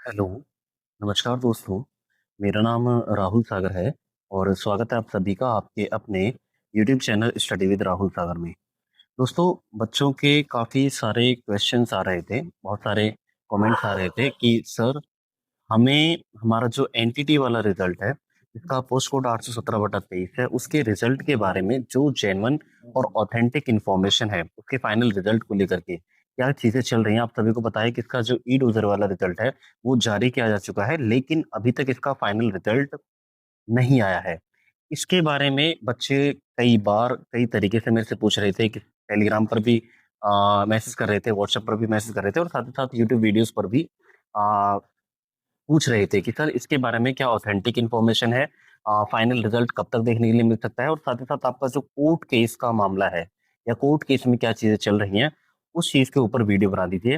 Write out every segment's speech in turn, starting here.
Hello, नमस्कार दोस्तों। मेरा नाम राहुल सागर है और स्वागत है आप सभी का आपके अपने YouTube channel study with Rahul Sagar में। दोस्तों, बच्चों के काफ़ी सारे क्वेश्चंस आ रहे थे, बहुत सारे कमेंट्स आ रहे थे कि सर हमें हमारा जो एनटीटी वाला रिजल्ट है, इसका पोस्ट कोड 817/23 है, उसके रिजल्ट के बारे में जो जेन्युइन और ऑथेंटिक इन्फॉर्मेशन है, उसके फाइनल रिजल्ट को लेकर के क्या चीज़ें चल रही हैं। आप सभी को पता है कि इसका जो ई डोजर वाला रिजल्ट है, वो जारी किया जा चुका है, लेकिन अभी तक इसका फाइनल रिजल्ट नहीं आया है। इसके बारे में बच्चे कई बार, कई तरीके से मेरे से पूछ रहे थे कि टेलीग्राम पर भी मैसेज कर रहे थे, व्हाट्सएप पर भी मैसेज कर रहे थे और साथ ही साथ यूट्यूब वीडियोज़ पर भी अ, पूछ रहे थे कि सर इसके बारे में क्या ऑथेंटिक इन्फॉर्मेशन है, फाइनल रिजल्ट कब तक देखने के लिए मिल सकता है और साथ ही साथ आपका जो कोर्ट केस का मामला है या कोर्ट केस में क्या चीज़ें चल रही हैं, उस चीज़ के ऊपर वीडियो बना दीजिए।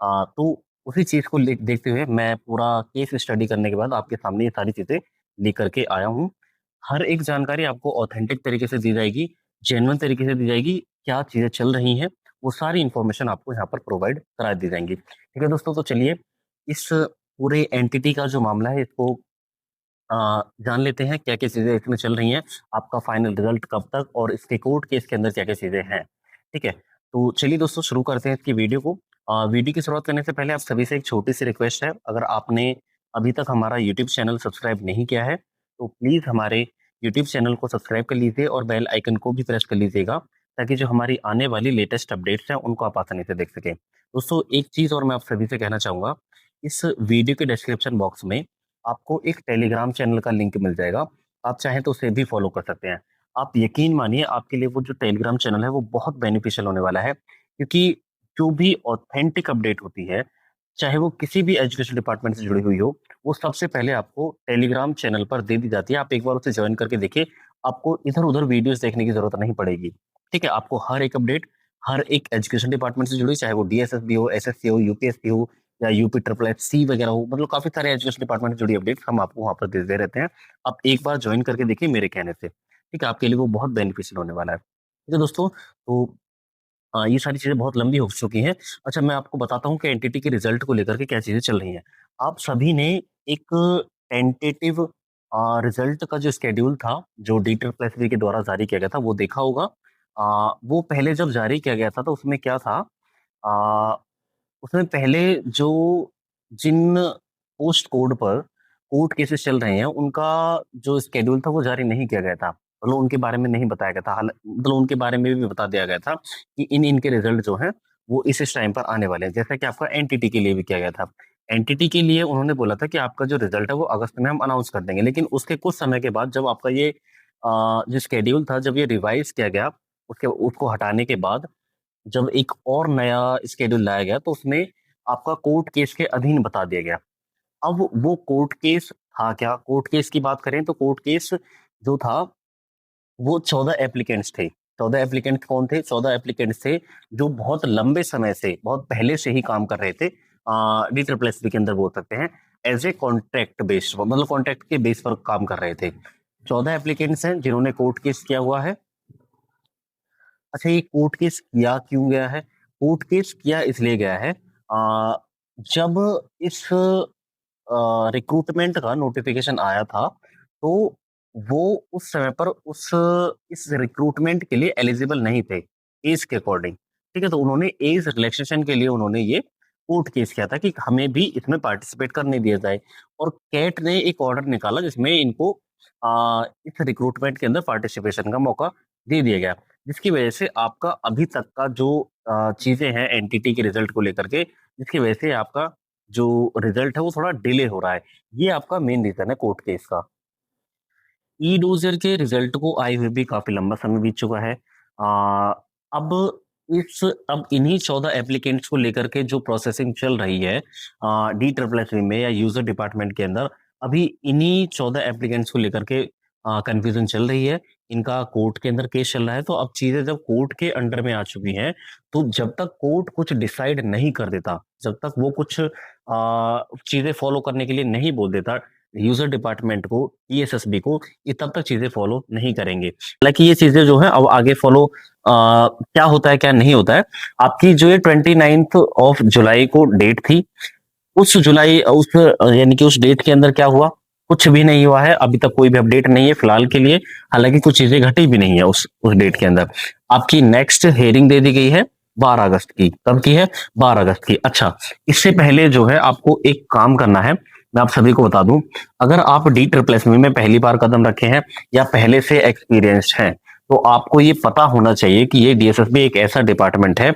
तो उसी चीज़ को देखते हुए मैं पूरा केस स्टडी करने के बाद आपके सामने ये सारी चीज़ें लेकर के आया हूँ। हर एक जानकारी आपको ऑथेंटिक तरीके से दी जाएगी, जेन्युइन तरीके से दी जाएगी, क्या चीज़ें चल रही हैं, वो सारी इन्फॉर्मेशन आपको यहाँ पर प्रोवाइड करा दी जाएँगी। ठीक है दोस्तों, तो चलिए इस पूरे एंटिटी का जो मामला है इसको जान लेते हैं क्या-क्या चीज़ें इसमें चल रही हैं, आपका फाइनल रिजल्ट कब तक और इसके कोर्ट केस के अंदर क्या-क्या चीज़ें हैं, ठीक है? तो चलिए दोस्तों शुरू करते हैं इसकी वीडियो को। वीडियो की शुरुआत करने से पहले आप सभी से एक छोटी-सी रिक्वेस्ट है, अगर आपने अभी तक हमारा यूट्यूब चैनल सब्सक्राइब नहीं किया है, तो प्लीज़ हमारे यूट्यूब चैनल को सब्सक्राइब कर लीजिए और बेल आइकन को भी प्रेस कर लीजिएगा, ताकि जो हमारी आने वाली लेटेस्ट अपडेट्स हैं, उनको आप आसानी से देख सकें। दोस्तों, एक चीज़ और मैं आप सभी से कहना चाहूँगा, इस वीडियो के डिस्क्रिप्शन बॉक्स में आपको एक टेलीग्राम चैनल का लिंक मिल जाएगा। आप चाहें तो उसे भी फॉलो कर सकते हैं। आप यकीन मानिए आपके लिए वो जो टेलीग्राम चैनल है वो बहुत बेनिफिशियल होने वाला है, क्योंकि जो भी ऑथेंटिक अपडेट होती है, चाहे वो किसी भी एजुकेशन डिपार्टमेंट से जुड़ी हुई हो, वो सबसे पहले आपको टेलीग्राम चैनल पर दे दी जाती है। आप एक बार उसे जॉइन करके देखिए, आपको इधर-उधर वीडियोज़ देखने की ज़रूरत नहीं पड़ेगी। ठीक है? आपको हर एक अपडेट, हर एक एजुकेशन डिपार्टमेंट से जुड़ी, चाहे वो डीएसएसबी हो, एसएससी हो, यूपीएससी हो या यूपी ट्रिपल एससी वगैरह हो, मतलब काफ़ी सारे एजुकेशन डिपार्टमेंट से जुड़ी अपडेट्स हम आपको वहाँ पर देते रहते हैं। आप एक बार जॉइन करके देखिए मेरे कहने से, ठीक है? आपके लिए वो बहुत बेनिफिशियल होने वाला है। ठीक है दोस्तों, तो ये सारी चीज़ें बहुत लंबी हो चुकी हैं। अच्छा, मैं आपको बताता हूँ कि एनटीटी के रिज़ल्ट को लेकर के क्या चीज़ें चल रही हैं। आप सभी ने एक टेंटेटिव रिज़ल्ट का जो शेड्यूल था, जो DSSB के द्वारा जारी किया गया था, वो देखा होगा। वो पहले जब जारी किया गया था, तो उसमें क्या था, अ, उसमें पहले जो जिन पोस्ट कोड पर कोर्ट केसेस चल रहे हैं, उनका जो शेड्यूल था, वो जारी नहीं किया गया था। मतलब उनके बारे में नहीं बताया गया था। मतलब उनके बारे में भी बता दिया गया था कि इनके रिजल्ट जो हैं, वो इस टाइम पर आने वाले हैं। जैसा कि आपका एनटीटी के लिए भी किया गया था। एनटीटी के लिए उन्होंने बोला था कि आपका जो रिजल्ट है, वो अगस्त में हम अनाउंस कर देंगे। लेकिन उसके कुछ समय के बाद जब आपका ये जो शेड्यूल था, जब ये रिवाइज़ किया गया, उसको हटाने के बाद जब एक और नया शेड्यूल लाया गया, तो उसमें आपका कोर्ट केस के अधीन बता दिया गया। अब वो कोर्ट केस था क्या? कोर्ट केस की बात करें तो कोर्ट केस जो था, वो 14 एप्लीकेंट्स थे। 14 एप्लीकेंट कौन थे? 14 एप्लीकेंट्स थे जो बहुत लंबे समय से, बहुत पहले से ही काम कर रहे थे। DSSB के अंदर बोल सकते हैं, एज़ ए कॉन्ट्रैक्ट बेस्ड, मतलब कॉन्ट्रैक्ट के बेस पर काम कर रहे थे। 14 एप्लीकेंट्स हैं जिन्होंने कोर्ट केस किया हुआ है। अच्छा, ये कोर्ट केस किया क्यों गया है? कोर्ट केस किया इसलिए गया है, जब इस रिक्रूटमेंट का नोटिफ़िकेशन आया था, तो वो उस समय पर इस रिक्रूटमेंट के लिए एलिजिबल नहीं थे, ऐज के अकॉर्डिंग। ठीक है? तो उन्होंने ऐज रिलैक्सेशन के लिए उन्होंने ये कोर्ट केस किया था कि हमें भी इसमें पार्टिसिपेट करने दिया जाए और कैट ने एक ऑर्डर निकाला जिसमें इनको इस रिक्रूटमेंट के अंदर पार्टिसिपेशन का मौका दे दिया गया। जिसकी वजह से आपका अभी तक का जो चीज़ें हैं एनटीटी के रिज़ल्ट को लेकर के, जिसकी वजह से आपका जो रिज़ल्ट है वो थोड़ा डिले हो रहा है। ये आपका मेन रीज़न है कोर्ट केस का। ई-डोज़र के रिज़ल्ट को आए हुए भी काफ़ी लंबा समय बीत चुका है। अब अब इन्हीं 14 एप्लीकेंट्स को लेकर के जो प्रोसेसिंग चल रही है DSSB में या यूज़र डिपार्टमेंट के अंदर, अभी इन्हीं 14 एप्लीकेंट्स को लेकर के कन्फ्यूज़न चल रही है। इनका कोर्ट के अंदर केस चल रहा है, तो अब चीज़ें जब कोर्ट के अंडर में आ चुकी हैं, तो जब तक कोर्ट कुछ डिसाइड नहीं कर देता, जब तक वो कुछ चीज़ें फ़ॉलो करने के लिए नहीं बोल देता यूज़र डिपार्टमेंट को, DSSB को, ये तब तक चीज़ें फ़ॉलो नहीं करेंगे। हालाँकि ये चीज़ें जो हैं अब आगे फ़ॉलो क्या होता है, क्या नहीं होता है, आपकी जो ये 29th ऑफ जुलाई को डेट थी, उस जुलाई उस यानी कि उस डेट के अंदर क्या हुआ? कुछ भी नहीं हुआ है, अभी तक कोई भी अपडेट नहीं है फिलहाल के लिए। हालांकि कुछ चीजें घटी भी नहीं है उस डेट के अंदर। आपकी नेक्स्ट हेयरिंग दे दी गई है 12 अगस्त की। कब की है? 12 अगस्त की। अच्छा, इससे पहले जो है आपको एक काम करना है, मैं आप सभी को बता दूं। अगर आप डी ट्रिपल एस में पहली बार कदम रखे हैं या पहले से एक्सपीरियंस्ड हैं, तो आपको ये पता होना चाहिए कि ये डीएसएसबी एक ऐसा डिपार्टमेंट है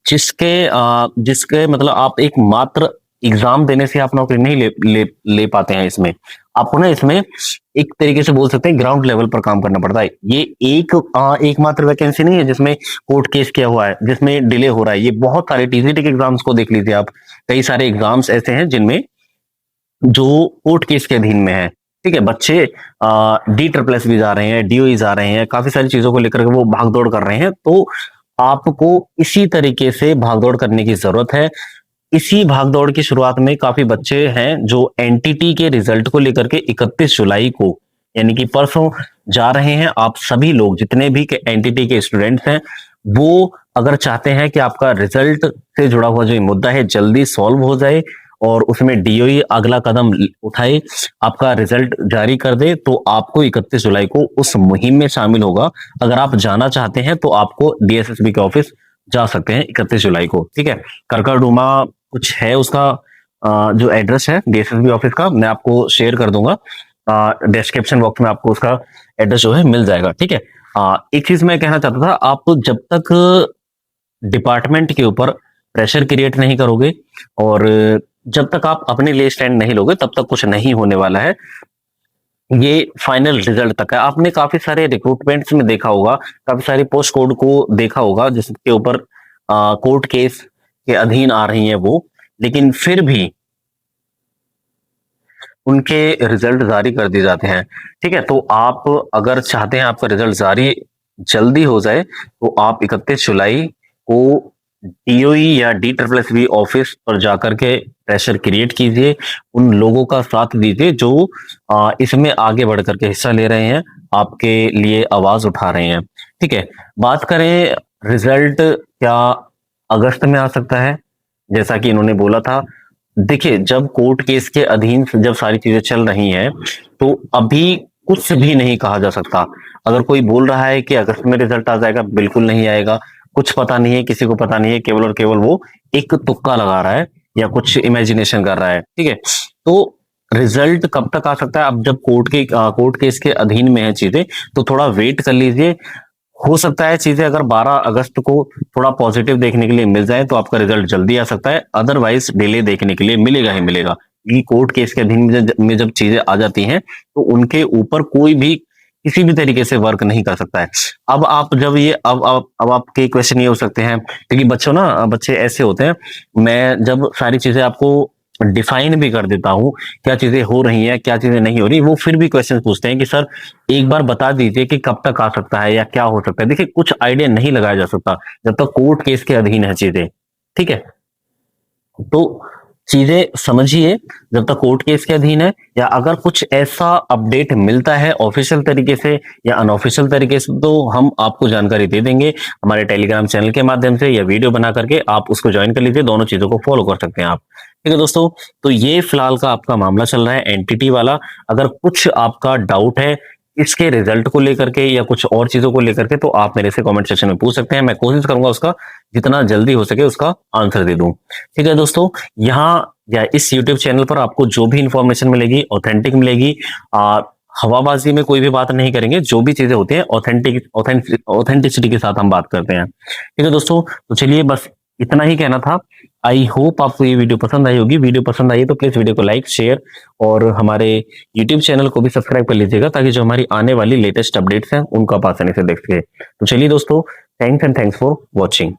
जिसके मतलब आप एक मात्र एग्जाम देने से आप नौकरी नहीं ले पाते हैं। इसमें आपको ना इसमें एक तरीके से बोल सकते हैं ग्राउंड लेवल पर काम करना पड़ता है। ये एकमात्र वैकेंसी नहीं है जिसमें कोर्ट केस किया हुआ है, जिसमें डिले हो रहा है। ये बहुत सारे टीजीटी के एग्जाम्स को देख लीजिए आप। कई सारे एग्जाम्स ऐसे हैं जिनमें जो कोर्ट केस के अधीन में है। ठीक है, बच्चे डी ट्रिपल एस भी जा रहे हैं, डीओई जा रहे हैं, काफी सारी चीजों को लेकर के वो भागदौड़ कर रहे हैं। तो आपको इसी तरीके से भागदौड़ करने की जरूरत है। इसी भागदौड़ की शुरुआत में काफी बच्चे हैं जो एनटीटी के रिजल्ट को लेकर के 31 जुलाई को यानी कि परसों जा रहे हैं। आप सभी लोग जितने भी एनटीटी के स्टूडेंट्स हैं, वो अगर चाहते हैं कि आपका रिजल्ट से जुड़ा हुआ जो मुद्दा है जल्दी सॉल्व हो जाए और उसमें डीओई अगला कदम उठाए, आपका रिजल्ट जारी कर दे, तो आपको 31 जुलाई को उस मुहिम में शामिल होगा। अगर आप जाना चाहते हैं तो आपको डीएसएसबी के ऑफिस जा सकते हैं 31 जुलाई को। ठीक है, करकरडुमा कुछ है उसका जो एड्रेस है डीएसएसबी ऑफिस का, मैं आपको शेयर कर दूंगा। डिस्क्रिप्शन बॉक्स में आपको उसका एड्रेस जो है मिल जाएगा। ठीक है, एक चीज मैं कहना चाहता था, आप जब तक डिपार्टमेंट के ऊपर प्रेशर क्रिएट नहीं करोगे और जब तक आप अपने लिए स्टैंड नहीं लोगे, तब तक कुछ नहीं होने वाला है। ये फाइनल रिजल्ट तक है। आपने काफी सारे रिक्रूटमेंट्स में देखा होगा, काफी सारी पोस्ट कोड को देखा होगा जिसके ऊपर कोर्ट केस के अधीन आ रही है वो, लेकिन फिर भी उनके रिजल्ट जारी कर दिए जाते हैं। ठीक है, तो आप अगर चाहते हैं आपका रिजल्ट जारी जल्दी हो जाए, तो आप 31 जुलाई को डीओई या D triple S B office पर जाकर के प्रेशर क्रिएट कीजिए। उन लोगों का साथ दीजिए जो इसमें आगे बढ़ करके हिस्सा ले रहे हैं, आपके लिए आवाज उठा रहे हैं। ठीक है, बात करें रिजल्ट क्या अगस्त में आ सकता है जैसा कि इन्होंने बोला था। देखिए, जब कोर्ट केस के अधीन जब सारी चीजें चल रही हैं, तो अभी कुछ भी नहीं कहा जा सकता। अगर कोई बोल रहा है कि अगस्त में रिजल्ट आ जाएगा, बिल्कुल नहीं आएगा। कुछ पता नहीं है, किसी को पता नहीं है, केवल और केवल वो एक तुक्का लगा रहा है या कुछ इमेजिनेशन कर रहा है। ठीक है, तो रिजल्ट कब तक आ सकता है? अब जब कोर्ट केस के अधीन में है चीजें, तो थोड़ा वेट कर लीजिए। हो सकता है चीजें अगर 12 अगस्त को थोड़ा पॉजिटिव देखने के लिए मिल जाए तो आपका रिजल्ट जल्दी आ सकता है, अदरवाइज डिले देखने के लिए मिलेगा ही मिलेगा। ये कोर्ट केस के अधीन में जब चीजें आ जाती हैं, तो उनके ऊपर कोई भी किसी भी तरीके से वर्क नहीं कर सकता है। अब आप जब ये अब आपके क्वेश्चन ये हो सकते हैं, क्योंकि बच्चे ऐसे होते हैं, मैं जब सारी चीजें आपको डिफाइन भी कर देता हूँ, क्या चीजें हो रही हैं क्या चीजें नहीं हो रही, वो फिर भी क्वेश्चन पूछते हैं कि सर एक बार बता दीजिए कि कब तक आ सकता है या क्या हो सकता है। देखिए, कुछ आइडिया नहीं लगाया जा सकता जब तक कोर्ट केस के अधीन है चीजें। ठीक है, तो चीजें समझिए जब तक कोर्ट केस के अधीन है, या अगर कुछ ऐसा अपडेट मिलता है ऑफिशियल तरीके से या अनऑफिशियल तरीके से, तो हम आपको जानकारी दे देंगे हमारे टेलीग्राम चैनल के माध्यम से, या वीडियो बना करके आप उसको ज्वाइन कर लीजिए। दोनों चीजों को फॉलो कर सकते हैं आप। ठीक है दोस्तों, तो ये फिलहाल का आपका मामला चल रहा है एनटीटी वाला। अगर कुछ आपका डाउट है इसके रिजल्ट को लेकर के या कुछ और चीजों को लेकर के, तो आप मेरे से कमेंट सेक्शन में पूछ सकते हैं। मैं कोशिश करूंगा उसका जितना जल्दी हो सके उसका आंसर दे दूं। ठीक है दोस्तों, यहाँ या इस यूट्यूब चैनल पर आपको जो भी इंफॉर्मेशन मिलेगी ऑथेंटिक मिलेगी। हवाबाजी में कोई भी बात नहीं करेंगे, जो भी चीजें होती हैं ऑथेंटिसिटी के साथ हम बात करते हैं। ठीक है दोस्तों, तो चलिए बस इतना ही कहना था। आई होप आपको ये वीडियो पसंद आई होगी। वीडियो पसंद आई तो प्लीज वीडियो को लाइक शेयर और हमारे यूट्यूब चैनल को भी सब्सक्राइब कर लीजिएगा, ताकि जो हमारी आने वाली लेटेस्ट अपडेट्स हैं उनको आप आसानी से देख सके। तो चलिए दोस्तों, थैंक्स फॉर वॉचिंग।